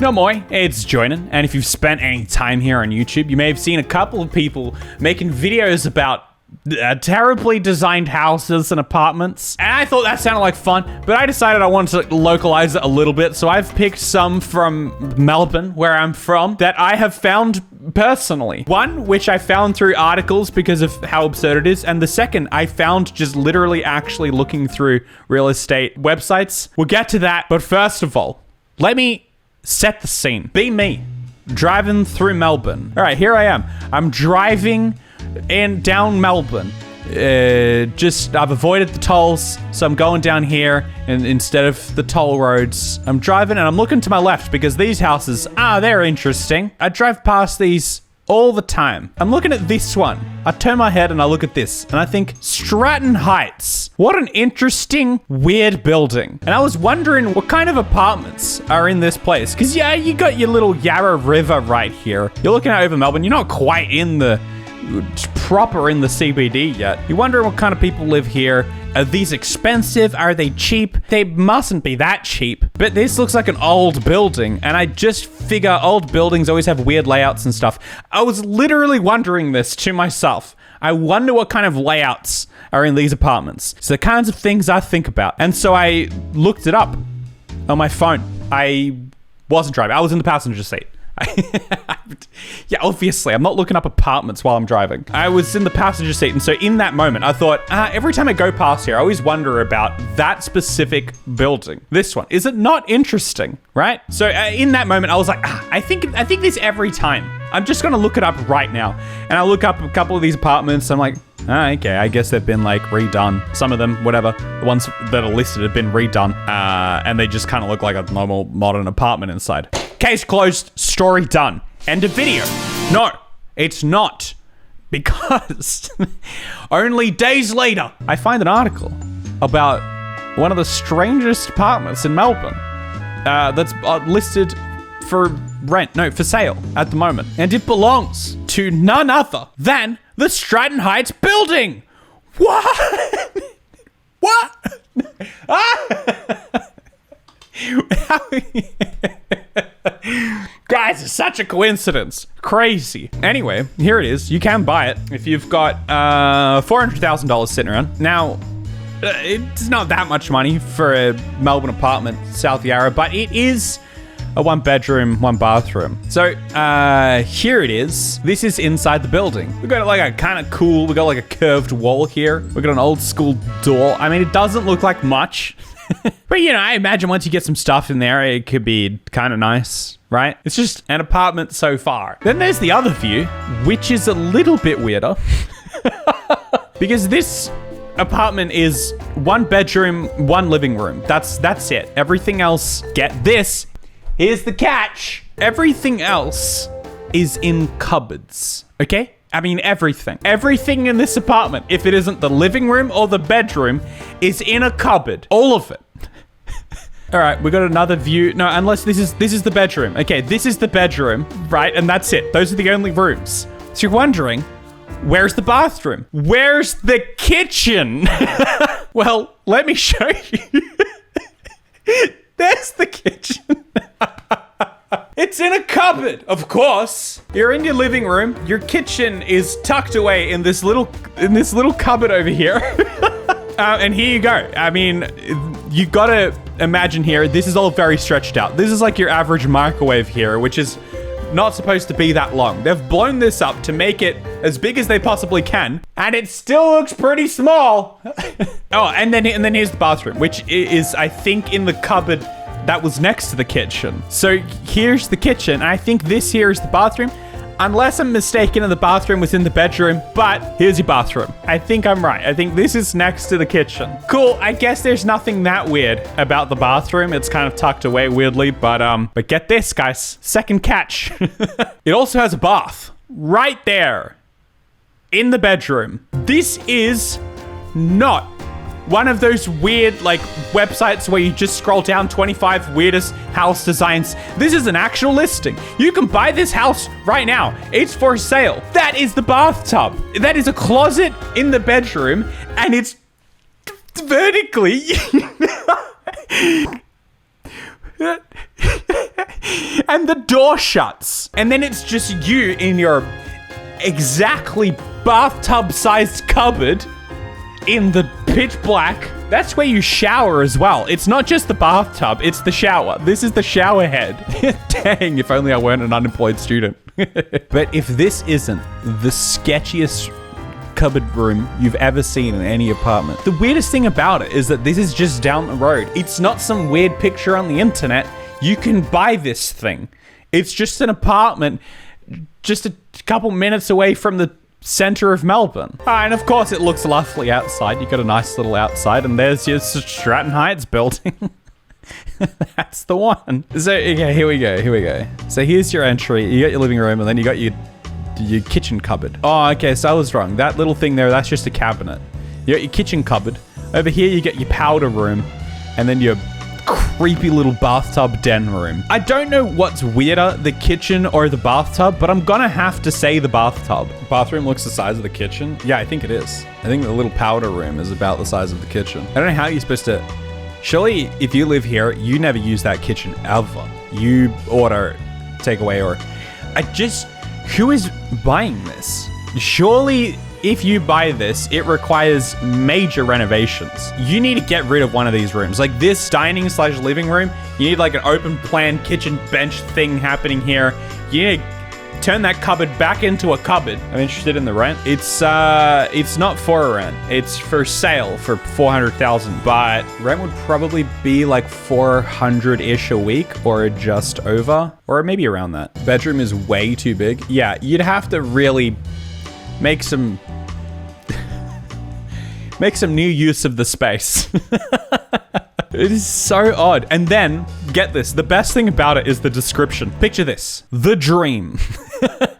No moi, it's Joinen, and if you've spent any time here on YouTube, you may have seen a couple of people making videos about terribly designed houses and apartments. And I thought that sounded like fun, but I decided I wanted to localize it a little bit, so I've picked some from Melbourne, where I'm from, that I have found personally. One, which I found through articles because of how absurd it is, and the second, I found just literally actually looking through real estate websites. We'll get to that, but first of all, let me set the scene. Be me, driving through Melbourne. All right, here I am. I'm driving down Melbourne. I've avoided the tolls, so I'm going down here, and instead of the toll roads, I'm driving and I'm looking to my left because these houses, they're interesting. I drive past these all the time. I'm looking at this one. I turn my head and I look at this and I think, Stratton Heights. What an interesting, weird building. And I was wondering what kind of apartments are in this place. Because yeah, you got your little Yarra River right here. You're looking out over Melbourne. You're not quite proper in the CBD yet. You're wondering what kind of people live here. Are these expensive? Are they cheap? They mustn't be that cheap. But this looks like an old building, and I just figure old buildings always have weird layouts and stuff. I was literally wondering this to myself. I wonder what kind of layouts are in these apartments. So the kinds of things I think about. And so I looked it up on my phone. I wasn't driving. I was in the passenger seat. Yeah, obviously, I'm not looking up apartments while I'm driving. I was in the passenger seat, and so in that moment, I thought, every time I go past here, I always wonder about that specific building. This one. Is it not interesting, right? So in that moment, I was like, I think this every time. I'm just gonna look it up right now. And I look up a couple of these apartments, I'm like, okay, I guess they've been like redone. Some of them, whatever. The ones that are listed have been redone. And they just kind of look like a normal modern apartment inside. Case closed, story done. End of video. No, it's not. Because only days later, I find an article about one of the strangest apartments in Melbourne that's listed for sale at the moment. And it belongs to none other than the Stratton Heights building. What? What? Guys, it's such a coincidence. Crazy. Anyway, here it is. You can buy it if you've got $400,000 sitting around. Now, it's not that much money for a Melbourne apartment, South Yarra, but it is a 1-bedroom, 1-bathroom. So here it is. This is inside the building. We've got like a kind of cool, we got like a curved wall here. We've got an old school door. I mean, it doesn't look like much. But, I imagine once you get some stuff in there, it could be kind of nice, right? It's just an apartment so far. Then there's the other view, which is a little bit weirder. Because this apartment is 1 bedroom, 1 living room. That's it. Everything else, get this. Here's the catch. Everything else is in cupboards, okay? I mean, everything. Everything in this apartment, if it isn't the living room or the bedroom, is in a cupboard. All of it. All right, we got another view. No, unless this is the bedroom. Okay, this is the bedroom, right? And that's it. Those are the only rooms. So you're wondering, where's the bathroom? Where's the kitchen? Well, let me show you. There's the kitchen. It's in a cupboard, of course. You're in your living room. Your kitchen is tucked away in this little cupboard over here. And here you go. I mean, you gotta imagine here, this is all very stretched out. This is like your average microwave here, which is not supposed to be that long. They've blown this up to make it as big as they possibly can, and it still looks pretty small. Oh, and then here's the bathroom, which is, I think, in the cupboard that was next to the kitchen. So here's the kitchen. I think this here is the bathroom. Unless I'm mistaken and the bathroom was in the bedroom, but here's your bathroom. I think I'm right. I think this is next to the kitchen. Cool. I guess there's nothing that weird about the bathroom. It's kind of tucked away weirdly, but get this, guys. Second catch. It also has a bath right there in the bedroom. This is not one of those weird, like, websites where you just scroll down 25 weirdest house designs. This is an actual listing. You can buy this house right now. It's for sale. That is the bathtub. That is a closet in the bedroom, and it's vertically. And the door shuts. And then it's just you in your exactly bathtub-sized cupboard in the pitch black. That's where you shower as well. It's not just the bathtub, it's the shower. This is the shower head. Dang, if only I weren't an unemployed student. But if this isn't the sketchiest cupboard room you've ever seen in any apartment. The weirdest thing about it is that this is just down the road. It's not some weird picture on the internet. You can buy this thing. It's just an apartment just a couple minutes away from the center of Melbourne. And of course it looks lovely outside. You got a nice little outside and there's your Stratton Heights building. That's the one. So okay, here we go. So here's your entry. You got your living room and then you got your kitchen cupboard. Oh, okay, so I was wrong. That little thing there, that's just a cabinet. You got your kitchen cupboard. Over here you get your powder room and then your creepy little bathtub den room. I don't know what's weirder, the kitchen or the bathtub, but I'm gonna have to say the bathtub. Bathroom looks the size of the kitchen. Yeah, I think it is. I think the little powder room is about the size of the kitchen. I don't know how you're supposed to... Surely, if you live here, you never use that kitchen ever. You order takeaway or... Who is buying this? Surely, if you buy this, it requires major renovations. You need to get rid of one of these rooms. Like this dining/living room, you need like an open plan kitchen bench thing happening here. You need to turn that cupboard back into a cupboard. I'm interested in the rent. It's not for rent. It's for sale for $400,000, but rent would probably be like 400-ish a week or just over, or maybe around that. Bedroom is way too big. Yeah, you'd have to really make some new use of the space. It is so odd. And then, get this, the best thing about it is the description. Picture this, the dream.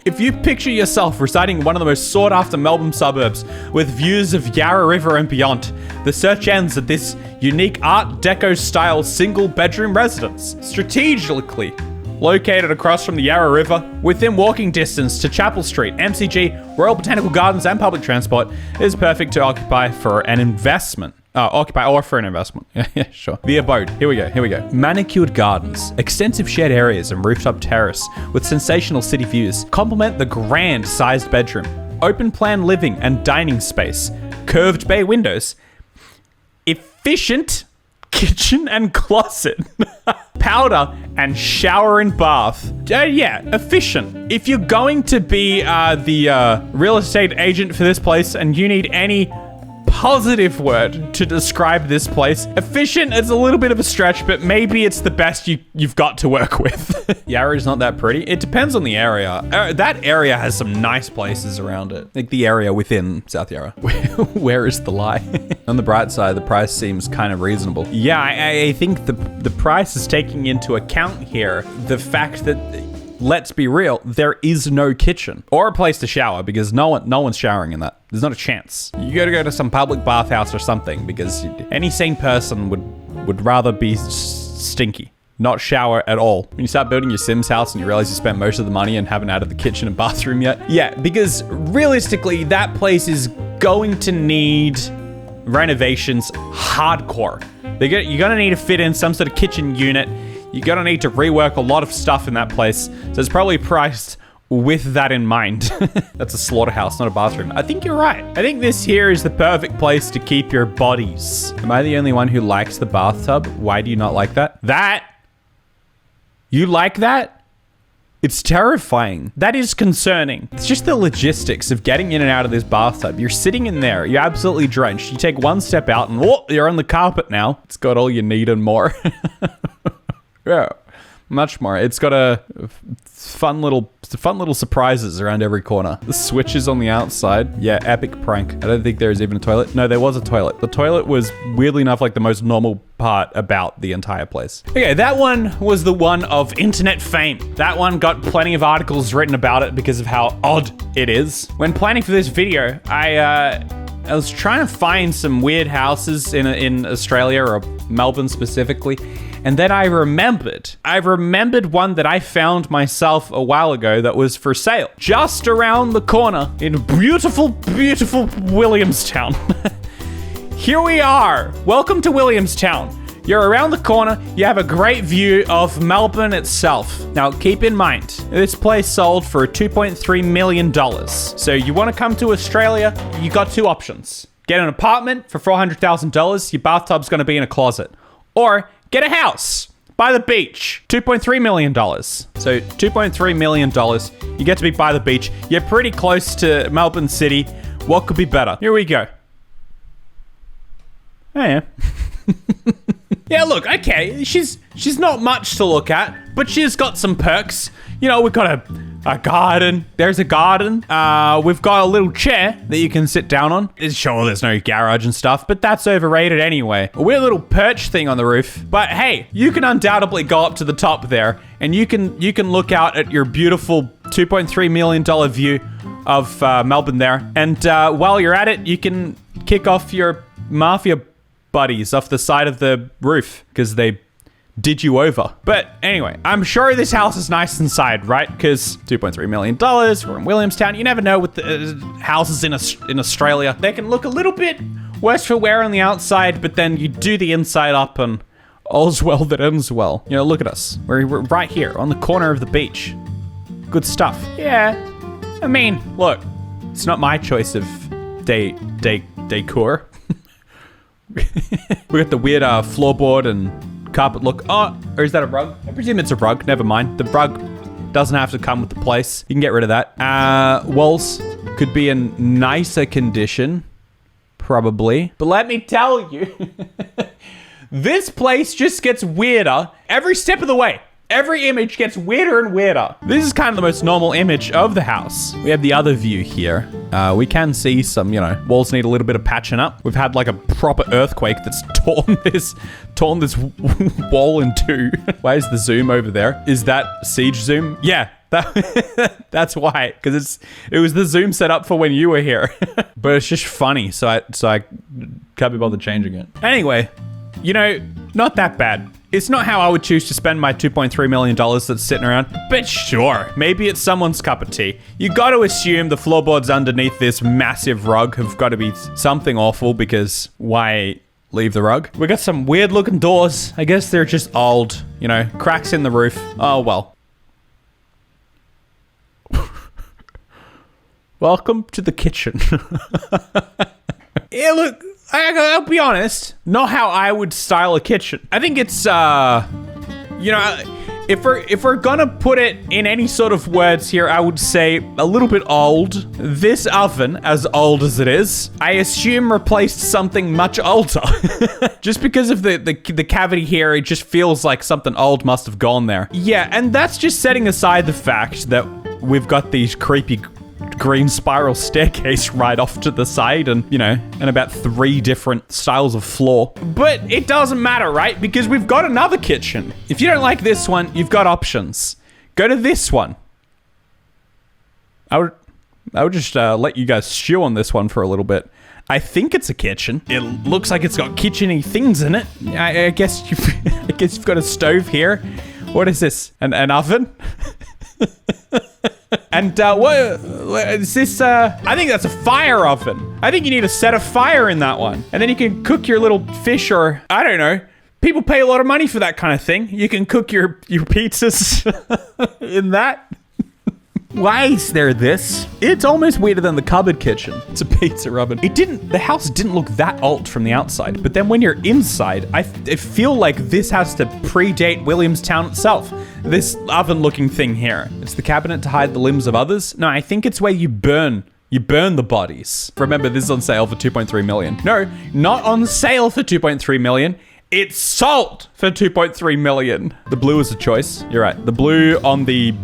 If you picture yourself residing in one of the most sought after Melbourne suburbs with views of Yarra River and beyond, the search ends at this unique Art Deco style single bedroom residence, strategically located across from the Yarra River, within walking distance to Chapel Street, MCG, Royal Botanical Gardens, and public transport, is perfect to occupy for an investment. For an investment. Yeah, sure. The abode. Here we go. Manicured gardens, extensive shared areas, and rooftop terrace with sensational city views complement the grand-sized bedroom. Open plan living and dining space, curved bay windows, efficient kitchen and closet, powder and shower and bath. Yeah, efficient. If you're going to be the real estate agent for this place and you need any positive word to describe this place, efficient is a little bit of a stretch, but maybe it's the best you've got to work with. Yarra's not that pretty. It depends on the area. That area has some nice places around it. Like the area within South Yarra. Where is the lie? On the bright side, the price seems kind of reasonable. Yeah, I think the price is taking into account here the fact that, let's be real, there is no kitchen or a place to shower because no one's showering in that. There's not a chance. You gotta go to some public bathhouse or something because any sane person would rather be stinky, not shower at all. When you start building your Sims house and you realize you spent most of the money and haven't added the kitchen and bathroom yet. Yeah, because realistically, that place is going to need renovations hardcore. You're gonna need to fit in some sort of kitchen unit. You're gonna need to rework a lot of stuff in that place. So it's probably priced with that in mind. That's a slaughterhouse, not a bathroom. I think you're right. I think this here is the perfect place to keep your bodies. Am I the only one who likes the bathtub? Why do you not like that? You like that? It's terrifying. That is concerning. It's just the logistics of getting in and out of this bathtub. You're sitting in there, you're absolutely drenched. You take one step out and whoop, you're on the carpet now. It's got all you need and more. Yeah, much more. It's got a fun little surprises around every corner. The switches on the outside. Yeah, epic prank. I don't think there's even a toilet. No, there was a toilet. The toilet was weirdly enough like the most normal part about the entire place. Okay, that one was the one of internet fame. That one got plenty of articles written about it because of how odd it is. When planning for this video, I was trying to find some weird houses in Australia or Melbourne specifically. And then I remembered one that I found myself a while ago that was for sale. Just around the corner in beautiful, beautiful Williamstown. Here we are. Welcome to Williamstown. You're around the corner. You have a great view of Melbourne itself. Now, keep in mind, this place sold for $2.3 million. So you want to come to Australia, you got two options. Get an apartment for $400,000. Your bathtub's going to be in a closet. Or get a house by the beach. $2.3 million. So $2.3 million. You get to be by the beach. You're pretty close to Melbourne City. What could be better? Here we go. Oh, yeah. Yeah, look, okay. She's not much to look at, but she's got some perks. You know, we've got a garden. There's a garden. We've got a little chair that you can sit down on. Sure, there's no garage and stuff, but that's overrated anyway. A weird little perch thing on the roof. But hey, you can undoubtedly go up to the top there, and you can look out at your beautiful $2.3 million view of Melbourne there. And while you're at it, you can kick off your mafia buddies off the side of the roof because they did you over. But anyway, I'm sure this house is nice inside, right? Because $2.3 million, we're in Williamstown. You never know with the houses in Australia. They can look a little bit worse for wear on the outside, but then you do the inside up and all's well that ends well. You know, look at us. We're right here on the corner of the beach. Good stuff. Yeah. I mean, look, it's not my choice of decor. We got the weird floorboard and carpet look. Oh, or is that a rug? I presume it's a rug. Never mind. The rug doesn't have to come with the place. You can get rid of that. Walls could be in nicer condition, probably. But let me tell you, this place just gets weirder every step of the way. Every image gets weirder and weirder. This is kind of the most normal image of the house. We have the other view here. We can see some, you know, walls need a little bit of patching up. We've had like a proper earthquake that's torn this wall in two. Why is the zoom over there? Is that siege zoom? Yeah. That's why, because it was the zoom set up for when you were here. But it's just funny, so I can't be bothered changing it. Anyway, you know, not that bad. It's not how I would choose to spend my $2.3 million that's sitting around, but sure, maybe it's someone's cup of tea. You got to assume the floorboards underneath this massive rug have got to be something awful, because why leave the rug? We got some weird looking doors. I guess they're just old, you know, cracks in the roof. Oh, well. Welcome to the kitchen. Yeah, look. I'll be honest, not how I would style a kitchen. I think it's, you know, if we're gonna put it in any sort of words here, I would say a little bit old. This oven, as old as it is, I assume replaced something much older. Just because of the cavity here, it just feels like something old must have gone there. Yeah, and that's just setting aside the fact that we've got these creepy green spiral staircase right off to the side, and you know, and about 3 different styles of floor. But it doesn't matter, right? Because we've got another kitchen. If you don't like this one, you've got options. Go to this one. I would just let you guys stew on this one for a little bit. I think it's a kitchen. It looks like it's got kitchen-y things in it. I guess you've got a stove here. What is this? An oven? And what is this? I think that's a fire oven. I think you need to set a fire in that one. And then you can cook your little fish, or I don't know. People pay a lot of money for that kind of thing. You can cook your pizzas in that. Why is there this? It's almost weirder than the cupboard kitchen. It's a pizza oven. The house didn't look that old from the outside, but then when you're inside, I feel like this has to predate Williamstown itself. This oven looking thing here. It's the cabinet to hide the limbs of others. No, I think it's where you burn the bodies. Remember, this is on sale for 2.3 million. No, not on sale for 2.3 million. It's sold for 2.3 million. The blue is a choice. You're right. The blue on the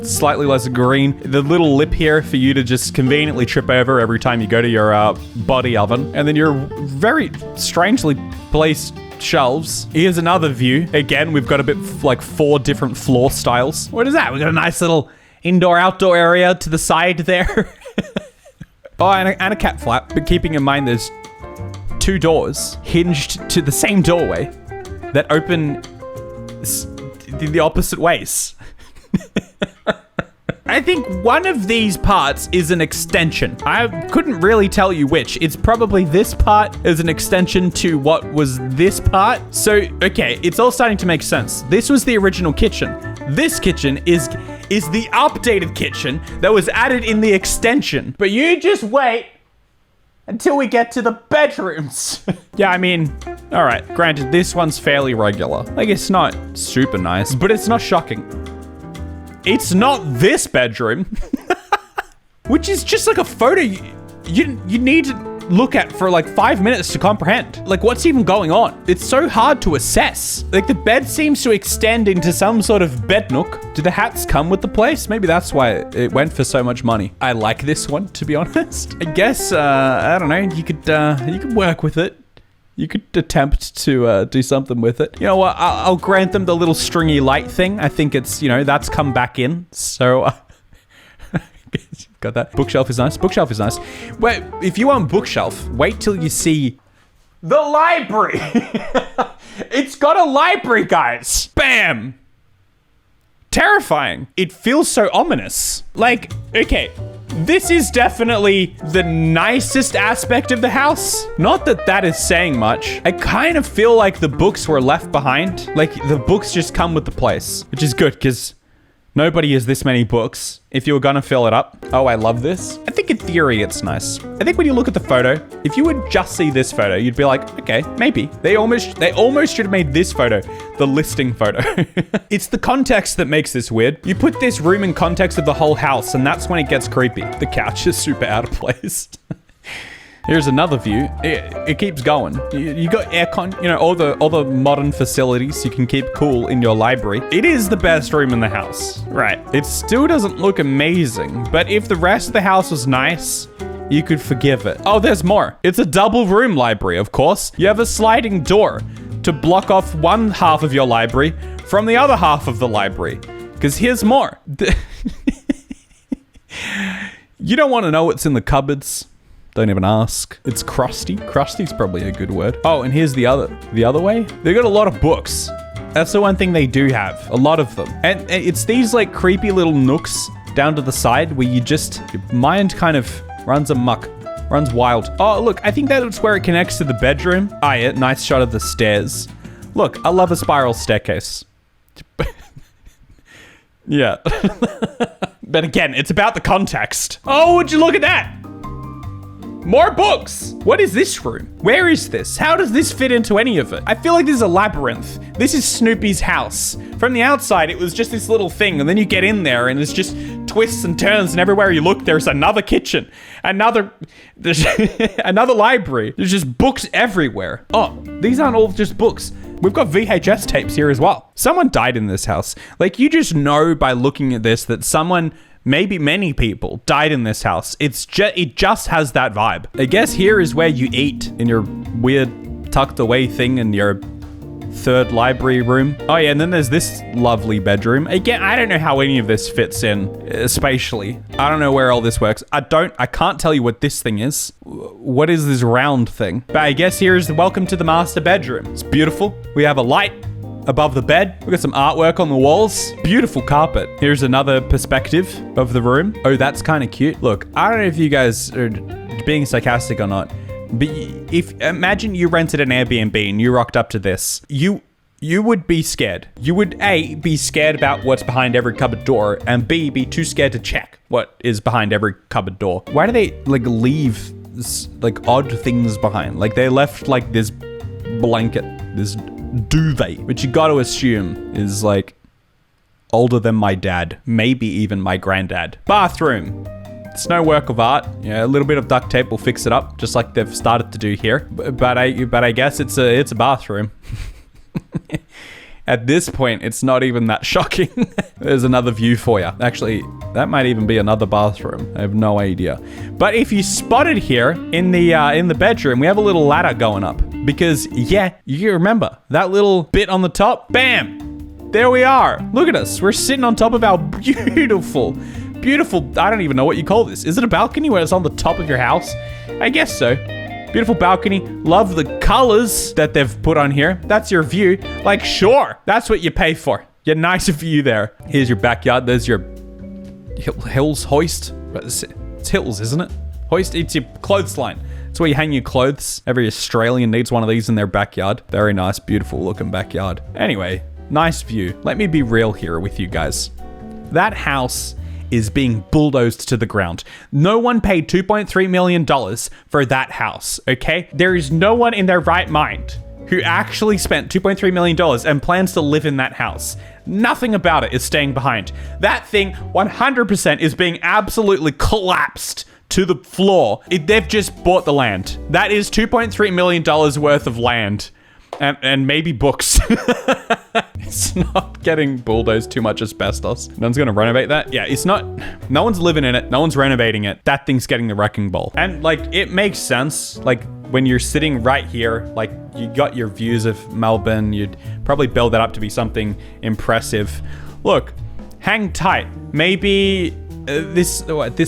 slightly less green. The little lip here for you to just conveniently trip over every time you go to your body oven. And then your very strangely placed shelves. Here's another view. Again, we've got a bit like 4 different floor styles. What is that? We've got a nice little indoor-outdoor area to the side there. Oh, and a cat flap. But keeping in mind there's 2 doors hinged to the same doorway that open the opposite ways. I think one of these parts is an extension. I couldn't really tell you which. It's probably this part is an extension to what was this part. So, okay, it's all starting to make sense. This was the original kitchen. This kitchen is the updated kitchen that was added in the extension. But you just wait until we get to the bedrooms. Yeah, I mean, all right, granted, this one's fairly regular. Like, it's not super nice, but it's not shocking. It's not this bedroom, which is just like a photo you need to look at for like 5 minutes to comprehend. Like, what's even going on? It's so hard to assess. Like, the bed seems to extend into some sort of bed nook. Do the hats come with the place? Maybe that's why it went for so much money. I like this one, to be honest. I guess, I don't know, you could work with it. You could attempt to do something with it. You know what? I'll grant them the little stringy light thing. I think it's, you know, that's come back in. So, got that. Bookshelf is nice. Bookshelf is nice. Wait, if you want bookshelf, wait till you see the library. It's got a library, guys. Bam. Terrifying. It feels so ominous. Like, okay, this is definitely the nicest aspect of the house. Not that that is saying much. I kind of feel like the books were left behind. Like, the books just come with the place, which is good because nobody has this many books if you were gonna fill it up. Oh, I love this. I think in theory, it's nice. I think when you look at the photo, if you would just see this photo, you'd be like, okay, maybe. They almost should have made this photo the listing photo. It's the context that makes this weird. You put this room in context of the whole house, and that's when it gets creepy. The couch is super out of place. Here's another view. It keeps going. You got aircon, you know, all the modern facilities you can keep cool in your library. It is the best room in the house. Right. It still doesn't look amazing, but if the rest of the house was nice, you could forgive it. Oh, there's more. It's a double room library, of course. You have a sliding door to block off one half of your library from the other half of the library. Because here's more. You don't want to know what's in the cupboards. Don't even ask. It's crusty. Crusty's probably a good word. Oh, and here's the other way. They got a lot of books. That's the one thing they do have. A lot of them. And it's these like creepy little nooks down to the side where your mind kind of runs amok, runs wild. Oh, look, I think that's where it connects to the bedroom. Ah, yeah, nice shot of the stairs. Look, I love a spiral staircase. Yeah. But again, it's about the context. Oh, would you look at that? More books! What is this room? Where is this? How does this fit into any of it? I feel like this is a labyrinth. This is Snoopy's house. From the outside, it was just this little thing, and then you get in there, and it's just twists and turns, and everywhere you look, there's another kitchen, another library. There's just books everywhere. Oh, these aren't all just books. We've got VHS tapes here as well. Someone died in this house. Like, you just know by looking at this that someone, maybe many people, died in this house. It just has that vibe. I guess here is where you eat in your weird tucked away thing in your third library room. Oh yeah, and then there's this lovely bedroom. Again, I don't know how any of this fits in spatially. I don't know where all this works. I can't tell you what this thing is. What is this round thing? But I guess here's the welcome to the master bedroom. It's beautiful. We have a light above the bed. We've got some artwork on the walls. Beautiful carpet. Here's another perspective of the room. Oh, that's kind of cute. Look, I don't know if you guys are being sarcastic or not, but imagine you rented an Airbnb and you rocked up to this. You would be scared. You would A, be scared about what's behind every cupboard door, and B, be too scared to check what is behind every cupboard door. Why do they like leave this, like odd things behind? Like they left like this blanket, this duvet, which you got to assume is like older than my dad, maybe even my granddad. Bathroom. It's no work of art. Yeah, a little bit of duct tape will fix it up, just like they've started to do here. But I guess it's a bathroom. At this point, it's not even that shocking. There's another view for you. Actually, that might even be another bathroom. I have no idea. But if you spot it here in the bedroom, we have a little ladder going up. Because, yeah, you remember that little bit on the top? Bam! There we are. Look at us. We're sitting on top of our beautiful, I don't even know what you call this. Is it a balcony where it's on the top of your house? I guess so. Beautiful balcony. Love the colors that they've put on here. That's your view. Like, sure, that's what you pay for. Your nice view there. Here's your backyard. There's your Hills hoist. It's Hills, isn't it? Hoist, it's your clothes line. It's where you hang your clothes. Every Australian needs one of these in their backyard. Very nice, beautiful looking backyard. Anyway, nice view. Let me be real here with you guys. That house is being bulldozed to the ground. No one paid $2.3 million for that house, okay? There is no one in their right mind who actually spent $2.3 million and plans to live in that house. Nothing about it is staying behind. That thing 100% is being absolutely collapsed to the floor. They've just bought the land. That is $2.3 million worth of land. And maybe books. It's not getting bulldozed too much asbestos. No one's gonna renovate that? Yeah, it's not. No one's living in it. No one's renovating it. That thing's getting the wrecking ball. And like, it makes sense. Like, when you're sitting right here, like, you got your views of Melbourne, you'd probably build that up to be something impressive. Look, hang tight. Maybe this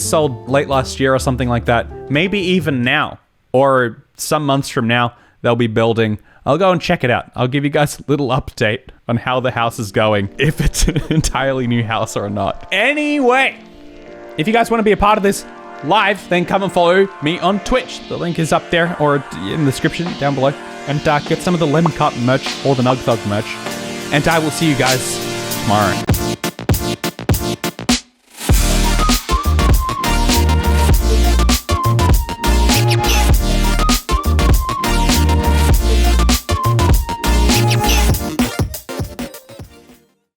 sold late last year or something like that. Maybe even now, or some months from now, they'll be building. I'll go and check it out. I'll give you guys a little update on how the house is going, if it's an entirely new house or not. Anyway, if you guys want to be a part of this live, then come and follow me on Twitch. The link is up there or in the description down below. And get some of the Lemon Cup merch or the Nug Thug merch. And I will see you guys tomorrow.